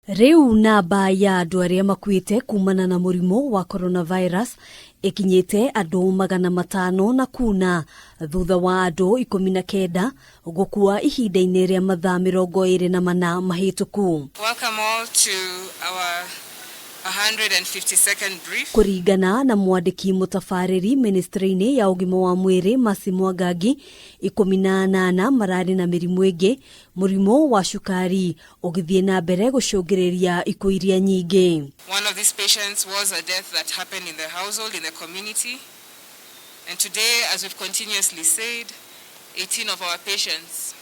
Riu namba ya andu aria makuite kuumana na murimu wa coronavirus ikinyite andu 500 na kuna thutha wa andu 19 gukua ihinda-ini ria mathaa 24 mahituku. Welcome all to our 152nd brief. Kuringana na mwandiki mutafariri ministry-ini ya ugima wa mwiri Mwangangi, 18 marari na mirimu ingi murimu wa shukari ugithie na mbere gucungiriria ikuũ iria nyingi. One of these patients was a death that happened in the household, in the community. And today, as we've continuously said, 18 of our patients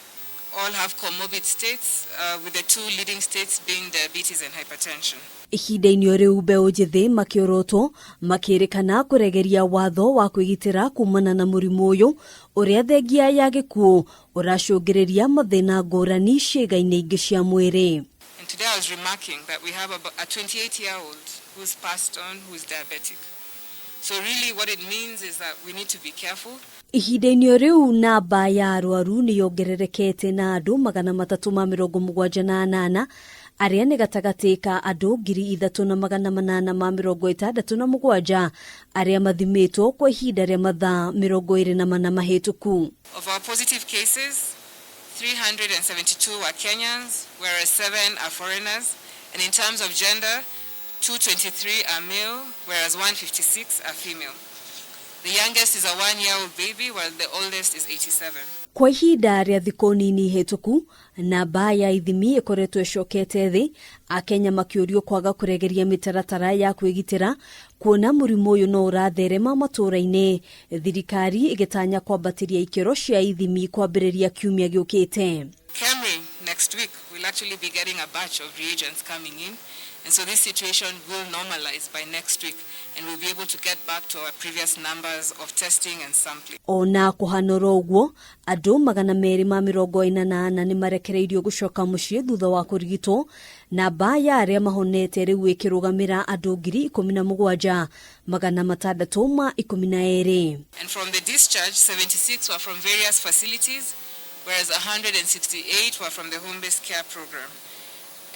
all have comorbid states, with the two leading states being diabetes and hypertension. Ihinda-ini riu mbeu njithi makiorotwo makirikana kuregeria watho wa kwigitira kuumana na murimu uyu uria thengia ya gikuũ uracungiriria mathina ngurani ciĩga-ini ingi cia mwiri. And today I was remarking that we have a 28-year-old who's passed on, who's diabetic. So really what it means is that we need to be careful. Ihinda-ini riu namba ya arwaru ni yongererekete na andu 378 aria ni gatagati ka andu 3,867 aria mathimitwo kwa ihinda ria mathaa 24 mahituku. Of our positive cases, 372 are Kenyans, whereas 7 are foreigners. And in terms of gender, 223 are male, whereas 156 are female. The youngest is a 1-year-old baby, while the oldest is 87. Kwa ihinda ria thiku nini hituku, namba ya ithimi ikoretwo icokete thi, Akenya makiurio kwaga kuregeria mitaratara ya kwigitira kuona murimu uyu no uratherema matura-ini, thirikari igitanya kwambatiria ikiro cia ithimi kwambiriria kiumia giukite. Kameme next week will actually be getting a batch of reagents coming in. And so this situation will normalize by next week, and we'll be able to get back to our previous numbers of testing and sampling. Ona kuhanora uguo, andu 248 ni marekereirio gucoka mucii thutha wa kurigitwo, namba ya aria mahonete riu ikirugamira andu 17,612. And from the discharge, 76 were from various facilities, whereas 168 were from the home-based care program.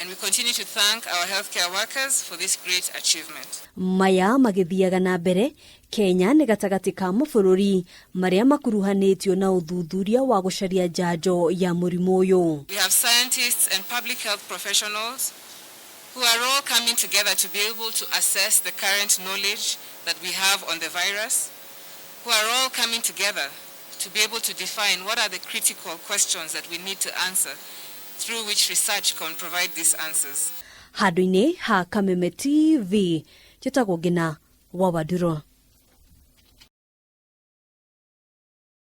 And we continue to thank our healthcare workers for this great achievement. Maya magithiaga na mbere, Kenya ni gatagati ka mabururi maria makuruhanitio na uthuthuria wa gucaria njanjo ya murimu uyu. We have scientists and public health professionals who are all coming together to be able to assess the current knowledge that we have on the virus, who are all coming together to be able to define what are the critical questions that we need to answer, through which research can provide these answers. Handu-ini ha Kameme TV, Jitagwo Ngina wa Waduro.